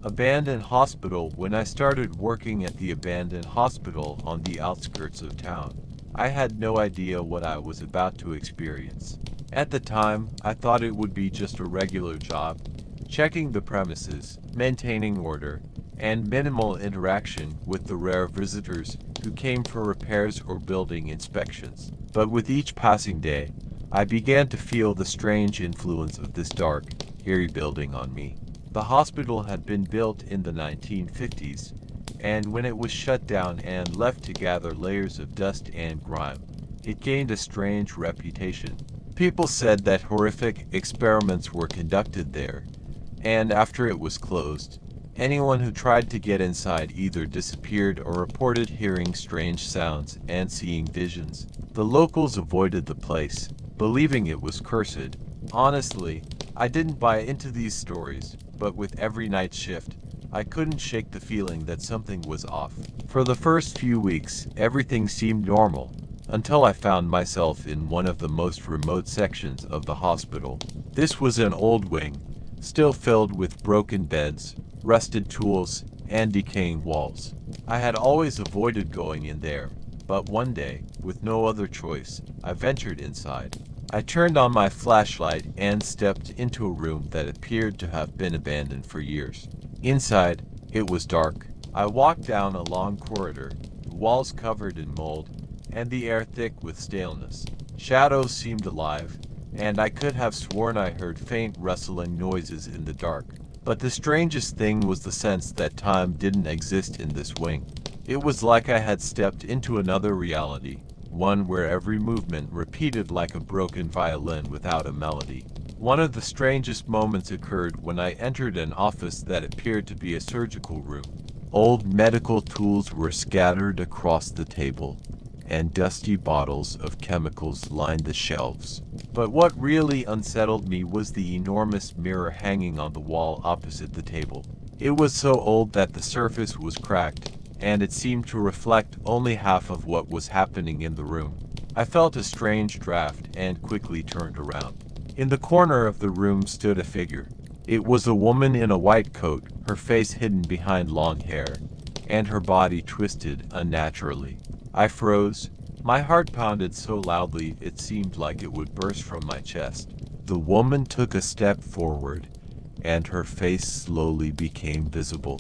Abandoned hospital. When I started working at the abandoned hospital on the outskirts of town, I had no idea what I was about to experience. At the time, I thought it would be just a regular job, checking the premises, maintaining order, and minimal interaction with the rare visitors who came for repairs or building inspections. But with each passing day, I began to feel the strange influence of this dark, eerie building on me. The hospital had been built in the 1950s, and when it was shut down and left to gather layers of dust and grime, it gained a strange reputation. People said that horrific experiments were conducted there, and after it was closed, anyone who tried to get inside either disappeared or reported hearing strange sounds and seeing visions. The locals avoided the place, believing it was cursed. Honestly, I didn't buy into these stories, but with every night shift, I couldn't shake the feeling that something was off. For the first few weeks, everything seemed normal, until I found myself in one of the most remote sections of the hospital. This was an old wing, still filled with broken beds, rusted tools, and decaying walls. I had always avoided going in there, but one day, with no other choice, I ventured inside. I turned on my flashlight and stepped into a room that appeared to have been abandoned for years. Inside, it was dark. I walked down a long corridor, the walls covered in mold, and the air thick with staleness. Shadows seemed alive, and I could have sworn I heard faint rustling noises in the dark. But the strangest thing was the sense that time didn't exist in this wing. It was like I had stepped into another reality, one where every movement repeated like a broken violin without a melody. One of the strangest moments occurred when I entered an office that appeared to be a surgical room. Old medical tools were scattered across the table, and dusty bottles of chemicals lined the shelves. But what really unsettled me was the enormous mirror hanging on the wall opposite the table. It was so old that the surface was cracked, and it seemed to reflect only half of what was happening in the room. I felt a strange draft and quickly turned around. In the corner of the room stood a figure. It was a woman in a white coat, her face hidden behind long hair, and her body twisted unnaturally. I froze. My heart pounded so loudly it seemed like it would burst from my chest. The woman took a step forward, and her face slowly became visible,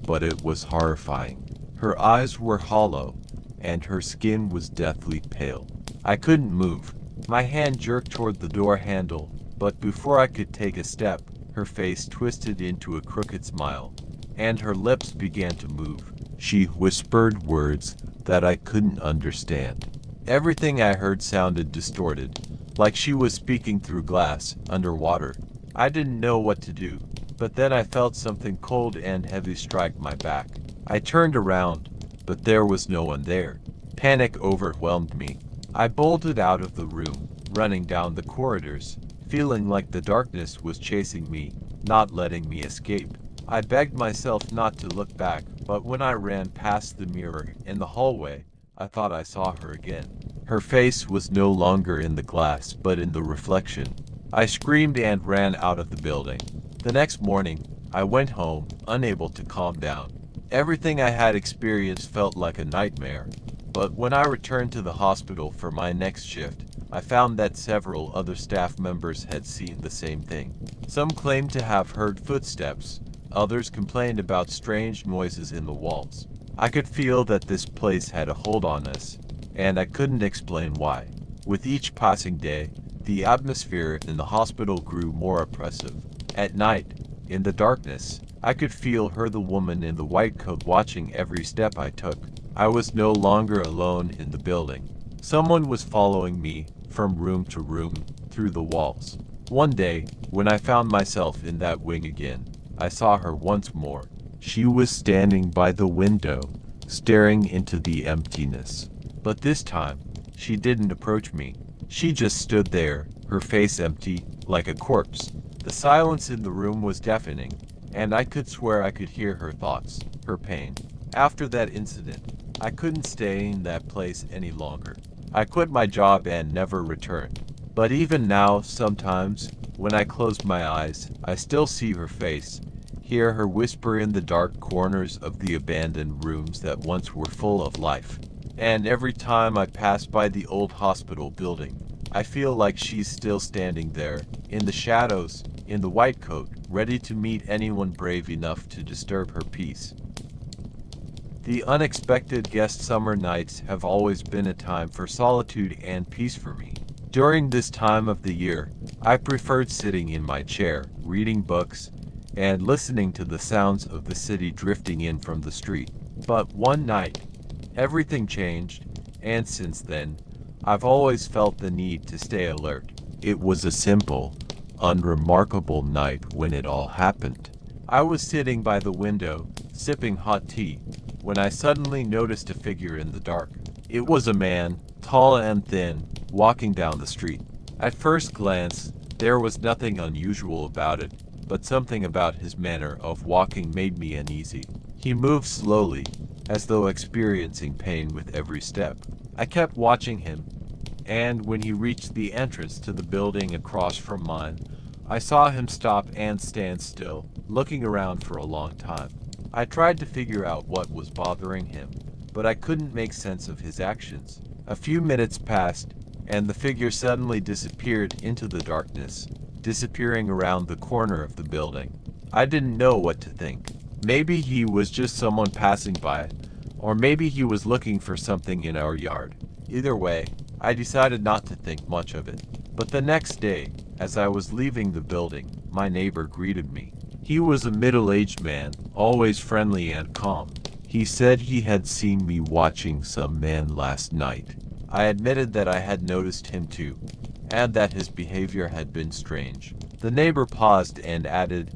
but it was horrifying. Her eyes were hollow, and her skin was deathly pale. I couldn't move. My hand jerked toward the door handle, but before I could take a step, her face twisted into a crooked smile, and her lips began to move. She whispered words that I couldn't understand. Everything I heard sounded distorted, like she was speaking through glass, underwater. I didn't know what to do, but then I felt something cold and heavy strike my back. I turned around, but there was no one there. Panic overwhelmed me. I bolted out of the room, running down the corridors, feeling like the darkness was chasing me, not letting me escape. I begged myself not to look back, but when I ran past the mirror in the hallway, I thought I saw her again. Her face was no longer in the glass, but in the reflection. I screamed and ran out of the building. The next morning, I went home, unable to calm down. Everything I had experienced felt like a nightmare, but when I returned to the hospital for my next shift, I found that several other staff members had seen the same thing. Some claimed to have heard footsteps, others complained about strange noises in the walls. I could feel that this place had a hold on us, and I couldn't explain why. With each passing day, the atmosphere in the hospital grew more oppressive. At night, in the darkness, I could feel her, the woman in the white coat, watching every step I took. I was no longer alone in the building. Someone was following me from room to room, through the walls. One day, when I found myself in that wing again, I saw her once more. She was standing by the window, staring into the emptiness. But this time, she didn't approach me. She just stood there, her face empty, like a corpse. The silence in the room was deafening, and I could swear I could hear her thoughts, her pain. After that incident, I couldn't stay in that place any longer. I quit my job and never returned. But even now, sometimes, when I close my eyes, I still see her face, hear her whisper in the dark corners of the abandoned rooms that once were full of life. And every time I pass by the old hospital building, I feel like she's still standing there, in the shadows, in the white coat, ready to meet anyone brave enough to disturb her peace. The unexpected guest summer nights have always been a time for solitude and peace for me. During this time of the year, I preferred sitting in my chair, reading books, and listening to the sounds of the city drifting in from the street. But one night, everything changed, and since then, I've always felt the need to stay alert. It was a simple, unremarkable night when it all happened. I was sitting by the window, sipping hot tea, when I suddenly noticed a figure in the dark. It was a man, tall and thin, walking down the street. At first glance, there was nothing unusual about it, but something about his manner of walking made me uneasy. He moved slowly, as though experiencing pain with every step. I kept watching him, and when he reached the entrance to the building across from mine, I saw him stop and stand still, looking around for a long time. I tried to figure out what was bothering him, but I couldn't make sense of his actions. A few minutes passed, and the figure suddenly disappeared into the darkness, disappearing around the corner of the building. I didn't know what to think. Maybe he was just someone passing by, or maybe he was looking for something in our yard. Either way, I decided not to think much of it. But the next day, as I was leaving the building, my neighbor greeted me. He was a middle-aged man, always friendly and calm. He said he had seen me watching some man last night. I admitted that I had noticed him too, and that his behavior had been strange. The neighbor paused and added,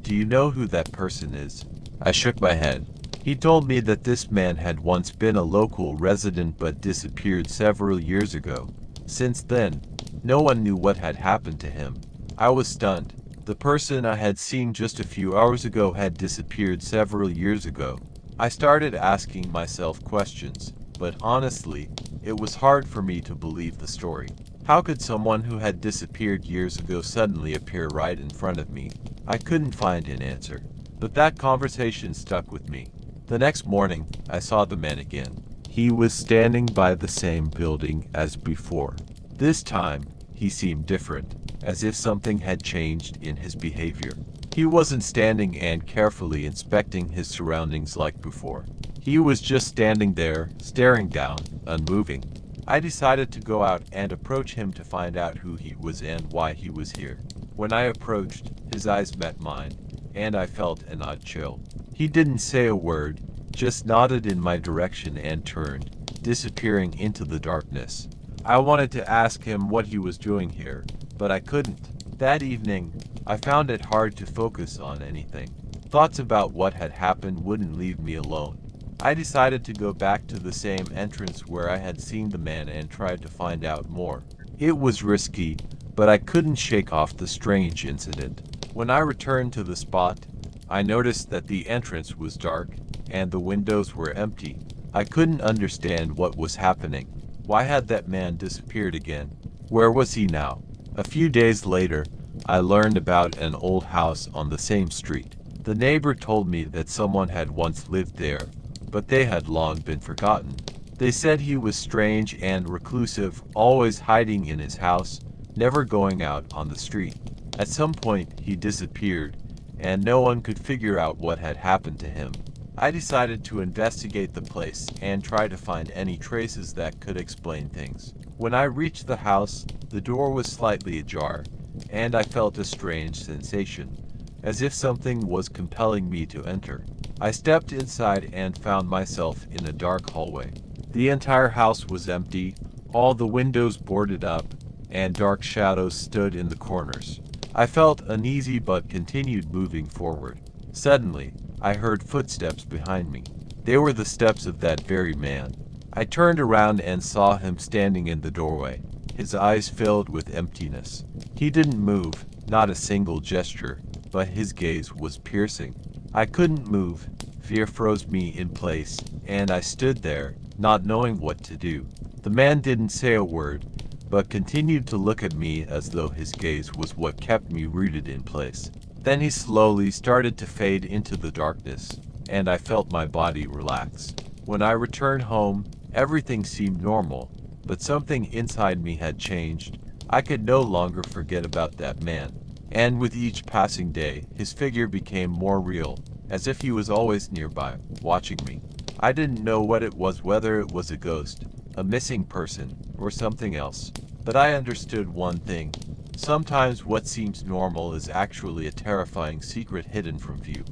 "Do you know who that person is?" I shook my head. He told me that this man had once been a local resident but disappeared several years ago. Since then, no one knew what had happened to him. I was stunned. The person I had seen just a few hours ago had disappeared several years ago. I started asking myself questions, but honestly, it was hard for me to believe the story. How could someone who had disappeared years ago suddenly appear right in front of me? I couldn't find an answer, but that conversation stuck with me. The next morning, I saw the man again. He was standing by the same building as before. This time, he seemed different, as if something had changed in his behavior. He wasn't standing and carefully inspecting his surroundings like before. He was just standing there, staring down, unmoving. I decided to go out and approach him to find out who he was and why he was here. When I approached, his eyes met mine, and I felt an odd chill. He didn't say a word, just nodded in my direction and turned, disappearing into the darkness. I wanted to ask him what he was doing here, but I couldn't. That evening, I found it hard to focus on anything. Thoughts about what had happened wouldn't leave me alone. I decided to go back to the same entrance where I had seen the man and tried to find out more. It was risky, but I couldn't shake off the strange incident. When I returned to the spot, I noticed that the entrance was dark, and the windows were empty. I couldn't understand what was happening. Why had that man disappeared again? Where was he now? A few days later, I learned about an old house on the same street. The neighbor told me that someone had once lived there, but they had long been forgotten. They said he was strange and reclusive, always hiding in his house, never going out on the street. At some point, he disappeared, and no one could figure out what had happened to him. I decided to investigate the place and try to find any traces that could explain things. When I reached the house, the door was slightly ajar, and I felt a strange sensation, as if something was compelling me to enter. I stepped inside and found myself in a dark hallway. The entire house was empty, all the windows boarded up, and dark shadows stood in the corners. I felt uneasy but continued moving forward. Suddenly, I heard footsteps behind me. They were the steps of that very man. I turned around and saw him standing in the doorway, his eyes filled with emptiness. He didn't move, not a single gesture, but his gaze was piercing. I couldn't move. Fear froze me in place, and I stood there, not knowing what to do. The man didn't say a word, but continued to look at me as though his gaze was what kept me rooted in place. Then he slowly started to fade into the darkness, and I felt my body relax. When I returned home, everything seemed normal, but something inside me had changed. I could no longer forget about that man. And with each passing day, his figure became more real, as if he was always nearby, watching me. I didn't know what it was, whether it was a ghost, a missing person, or something else. But I understood one thing. Sometimes what seems normal is actually a terrifying secret hidden from view.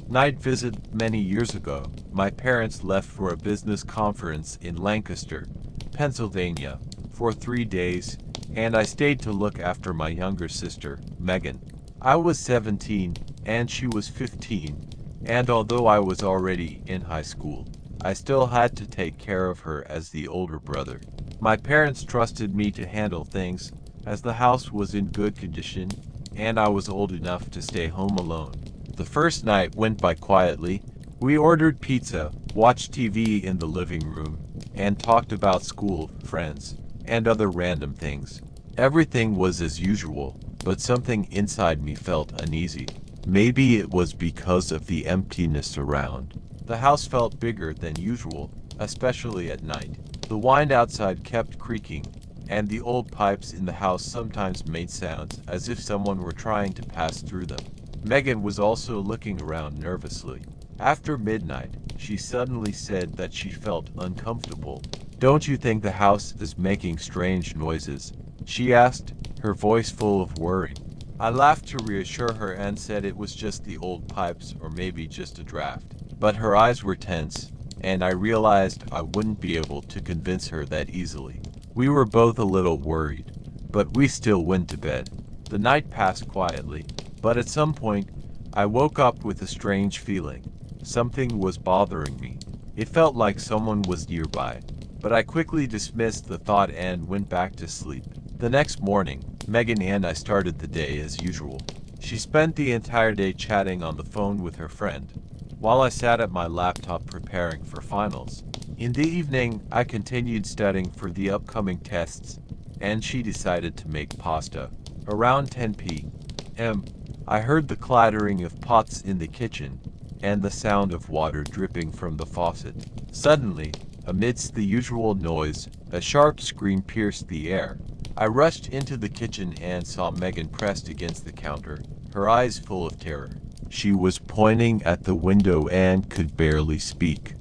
Night visit. Many years ago, my parents left for a business conference in Lancaster, Pennsylvania, for 3 days, and I stayed to look after my younger sister, Megan. I was 17, and she was 15, and although I was already in high school, I still had to take care of her as the older brother. My parents trusted me to handle things, as the house was in good condition, and I was old enough to stay home alone. The first night went by quietly. We ordered pizza, watched TV in the living room, and talked about school, friends, and other random things. Everything was as usual, but something inside me felt uneasy. Maybe it was because of the emptiness around. The house felt bigger than usual, especially at night. The wind outside kept creaking, and the old pipes in the house sometimes made sounds as if someone were trying to pass through them. Megan was also looking around nervously. After midnight, she suddenly said that she felt uncomfortable. "Don't you think the house is making strange noises?" she asked, her voice full of worry. I laughed to reassure her and said it was just the old pipes or maybe just a draft. But her eyes were tense, and I realized I wouldn't be able to convince her that easily. We were both a little worried, but we still went to bed. The night passed quietly, but at some point, I woke up with a strange feeling. Something was bothering me. It felt like someone was nearby, but I quickly dismissed the thought and went back to sleep. The next morning, Megan and I started the day as usual. She spent the entire day chatting on the phone with her friend, while I sat at my laptop preparing for finals. In the evening, I continued studying for the upcoming tests, and she decided to make pasta. Around 10 p.m., I heard the clattering of pots in the kitchen, and the sound of water dripping from the faucet. Suddenly, amidst the usual noise, a sharp scream pierced the air. I rushed into the kitchen and saw Megan pressed against the counter, her eyes full of terror. She was pointing at the window and could barely speak.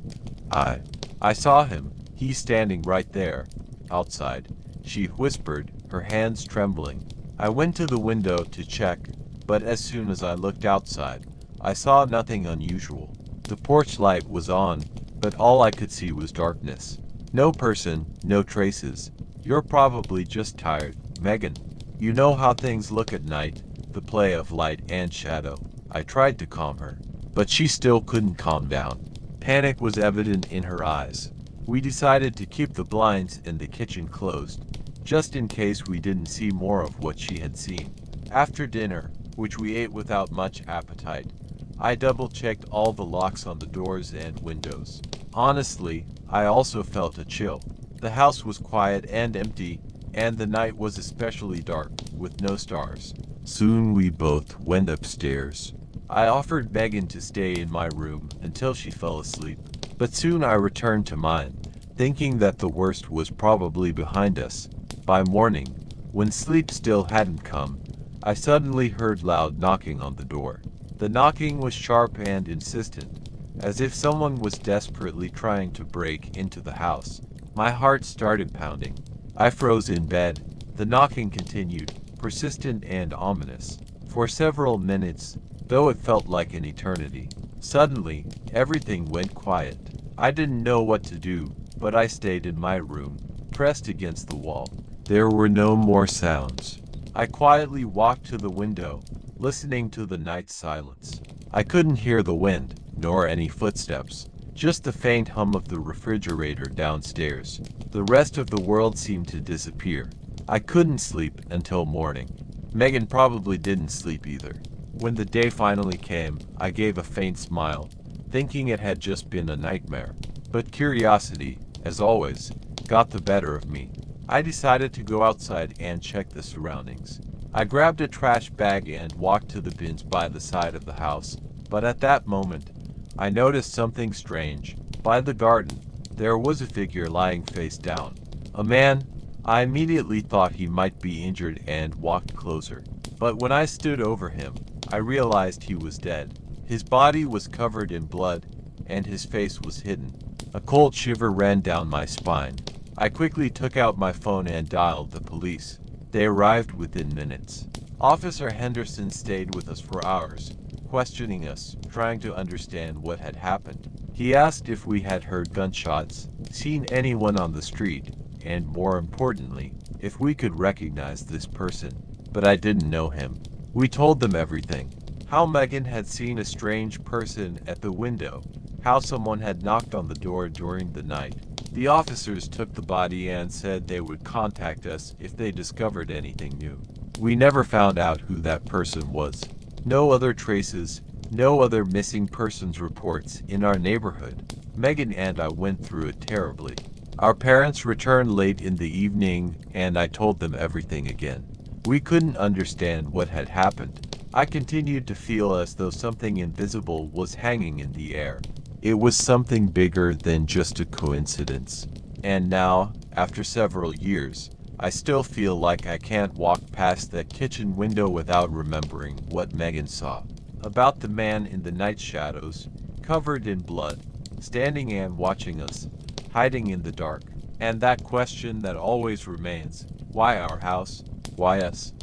I saw him. He's standing right there, outside, she whispered, her hands trembling. I went to the window to check, but as soon as I looked outside, I saw nothing unusual. The porch light was on, but all I could see was darkness. No person, no traces. "You're probably just tired, Megan. You know how things look at night, the play of light and shadow." I tried to calm her, but she still couldn't calm down. Panic was evident in her eyes. We decided to keep the blinds in the kitchen closed, just in case we didn't see more of what she had seen. After dinner, which we ate without much appetite, I double-checked all the locks on the doors and windows. Honestly, I also felt a chill. The house was quiet and empty, and the night was especially dark, with no stars. Soon we both went upstairs. I offered Megan to stay in my room until she fell asleep, but soon I returned to mine, thinking that the worst was probably behind us. By morning, when sleep still hadn't come, I suddenly heard loud knocking on the door. The knocking was sharp and insistent, as if someone was desperately trying to break into the house. My heart started pounding. I froze in bed. The knocking continued, persistent and ominous, for several minutes, though it felt like an eternity. Suddenly, everything went quiet. I didn't know what to do, but I stayed in my room, pressed against the wall. There were no more sounds. I quietly walked to the window, listening to the night silence. I couldn't hear the wind, nor any footsteps, just the faint hum of the refrigerator downstairs. The rest of the world seemed to disappear. I couldn't sleep until morning. Megan probably didn't sleep either. When the day finally came, I gave a faint smile, thinking it had just been a nightmare. But curiosity, as always, got the better of me. I decided to go outside and check the surroundings. I grabbed a trash bag and walked to the bins by the side of the house, but at that moment, I noticed something strange. By the garden, there was a figure lying face down. A man. I immediately thought he might be injured and walked closer. But when I stood over him, I realized he was dead. His body was covered in blood, and his face was hidden. A cold shiver ran down my spine. I quickly took out my phone and dialed the police. They arrived within minutes. Officer Henderson stayed with us for hours, questioning us, trying to understand what had happened. He asked if we had heard gunshots, seen anyone on the street, and more importantly, if we could recognize this person. But I didn't know him. We told them everything. How Megan had seen a strange person at the window. How someone had knocked on the door during the night. The officers took the body and said they would contact us if they discovered anything new. We never found out who that person was. No other traces, no other missing persons reports in our neighborhood. Megan and I went through it terribly. Our parents returned late in the evening and I told them everything again. We couldn't understand what had happened. I continued to feel as though something invisible was hanging in the air. It was something bigger than just a coincidence. And now, after several years, I still feel like I can't walk past that kitchen window without remembering what Megan saw. About the man in the night shadows, covered in blood, standing and watching us, hiding in the dark. And that question that always remains, why our house? Why us?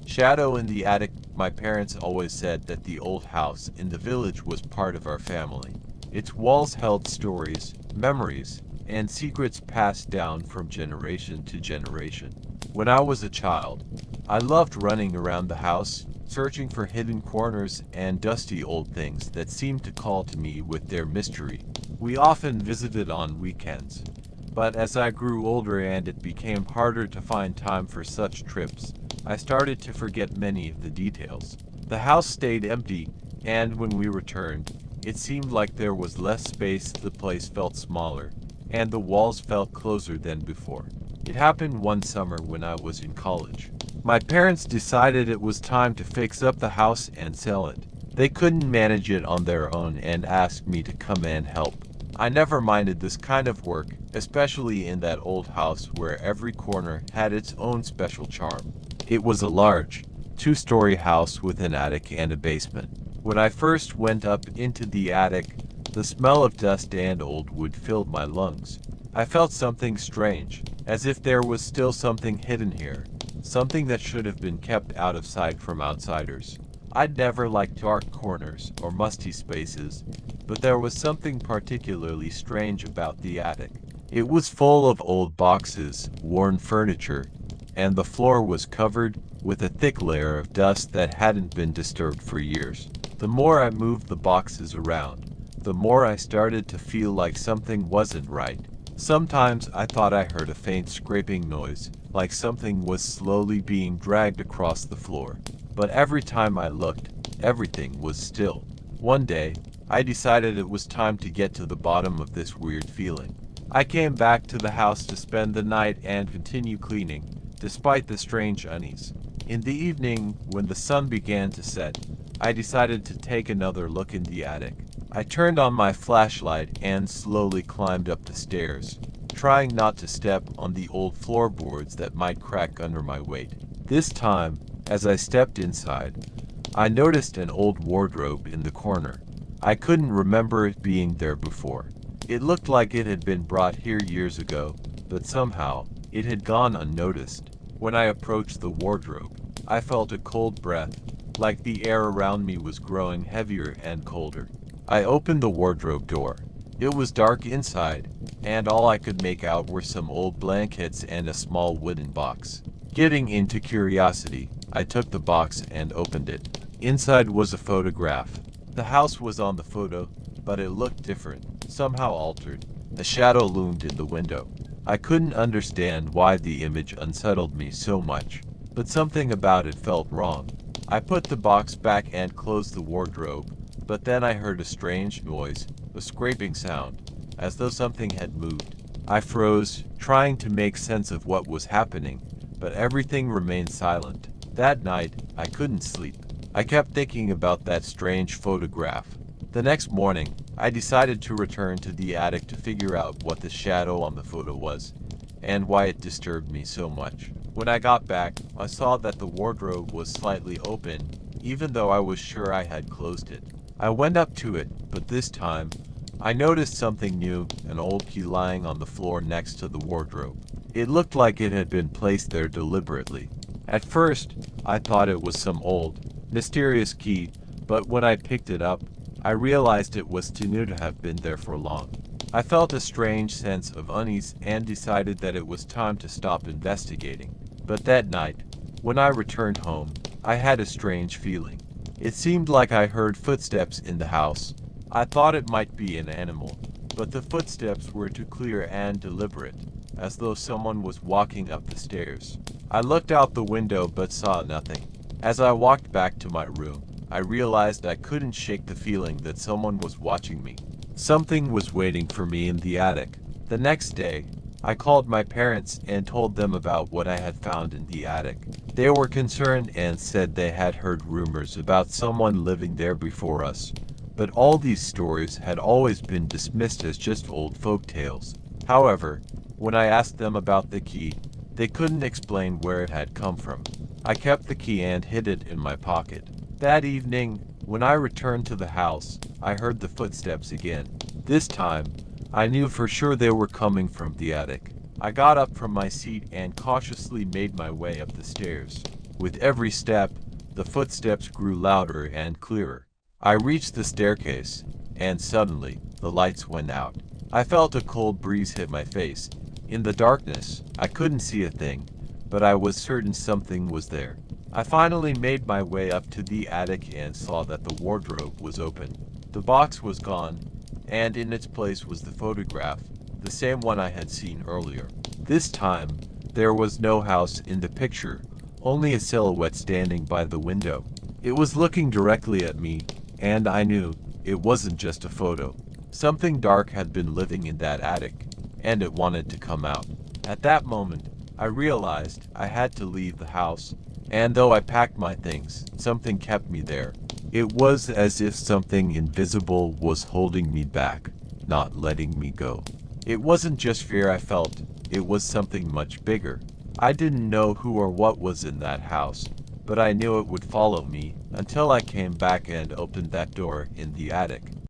Shadow in the attic. My parents always said that the old house in the village was part of our family. Its walls held stories, memories, and secrets passed down from generation to generation. When I was a child, I loved running around the house, searching for hidden corners and dusty old things that seemed to call to me with their mystery. We often visited on weekends. But as I grew older and it became harder to find time for such trips, I started to forget many of the details. The house stayed empty, and when we returned, it seemed like there was less space, the place felt smaller, and the walls felt closer than before. It happened one summer when I was in college. My parents decided it was time to fix up the house and sell it. They couldn't manage it on their own and asked me to come and help. I never minded this kind of work, especially in that old house where every corner had its own special charm. It was a large, two-story house with an attic and a basement. When I first went up into the attic, the smell of dust and old wood filled my lungs. I felt something strange, as if there was still something hidden here, something that should have been kept out of sight from outsiders. I'd never liked dark corners or musty spaces, but there was something particularly strange about the attic. It was full of old boxes, worn furniture, and the floor was covered with a thick layer of dust that hadn't been disturbed for years. The more I moved the boxes around, the more I started to feel like something wasn't right. Sometimes I thought I heard a faint scraping noise, like something was slowly being dragged across the floor. But every time I looked, everything was still. One day, I decided it was time to get to the bottom of this weird feeling. I came back to the house to spend the night and continue cleaning, despite the strange unease. In the evening, when the sun began to set, I decided to take another look in the attic. I turned on my flashlight and slowly climbed up the stairs, trying not to step on the old floorboards that might crack under my weight. This time, as I stepped inside, I noticed an old wardrobe in the corner. I couldn't remember it being there before. It looked like it had been brought here years ago, but somehow, it had gone unnoticed. When I approached the wardrobe, I felt a cold breath, like the air around me was growing heavier and colder. I opened the wardrobe door. It was dark inside, and all I could make out were some old blankets and a small wooden box. Getting into curiosity, I took the box and opened it. Inside was a photograph. The house was on the photo, but it looked different, somehow altered. A shadow loomed in the window. I couldn't understand why the image unsettled me so much, but something about it felt wrong. I put the box back and closed the wardrobe, but then I heard a strange noise, a scraping sound, as though something had moved. I froze, trying to make sense of what was happening, but everything remained silent. That night, I couldn't sleep. I kept thinking about that strange photograph. The next morning, I decided to return to the attic to figure out what the shadow on the photo was, and why it disturbed me so much. When I got back, I saw that the wardrobe was slightly open, even though I was sure I had closed it. I went up to it, but this time, I noticed something new, an old key lying on the floor next to the wardrobe. It looked like it had been placed there deliberately. At first, I thought it was some old, mysterious key, but when I picked it up, I realized it was too new to have been there for long. I felt a strange sense of unease and decided that it was time to stop investigating. But that night, when I returned home, I had a strange feeling. It seemed like I heard footsteps in the house. I thought it might be an animal, but the footsteps were too clear and deliberate, as though someone was walking up the stairs. I looked out the window but saw nothing. As I walked back to my room, I realized I couldn't shake the feeling that someone was watching me. Something was waiting for me in the attic. The next day, I called my parents and told them about what I had found in the attic. They were concerned and said they had heard rumors about someone living there before us, but all these stories had always been dismissed as just old folk tales. However, when I asked them about the key, they couldn't explain where it had come from. I kept the key and hid it in my pocket. That evening, when I returned to the house, I heard the footsteps again. This time, I knew for sure they were coming from the attic. I got up from my seat and cautiously made my way up the stairs. With every step, the footsteps grew louder and clearer. I reached the staircase, and suddenly, the lights went out. I felt a cold breeze hit my face. In the darkness, I couldn't see a thing, but I was certain something was there. I finally made my way up to the attic and saw that the wardrobe was open. The box was gone, and in its place was the photograph, the same one I had seen earlier. This time, there was no house in the picture, only a silhouette standing by the window. It was looking directly at me, and I knew it wasn't just a photo. Something dark had been living in that attic, and it wanted to come out. At that moment, I realized I had to leave the house, and though I packed my things, something kept me there. It was as if something invisible was holding me back, not letting me go. It wasn't just fear I felt, it was something much bigger. I didn't know who or what was in that house, but I knew it would follow me until I came back and opened that door in the attic.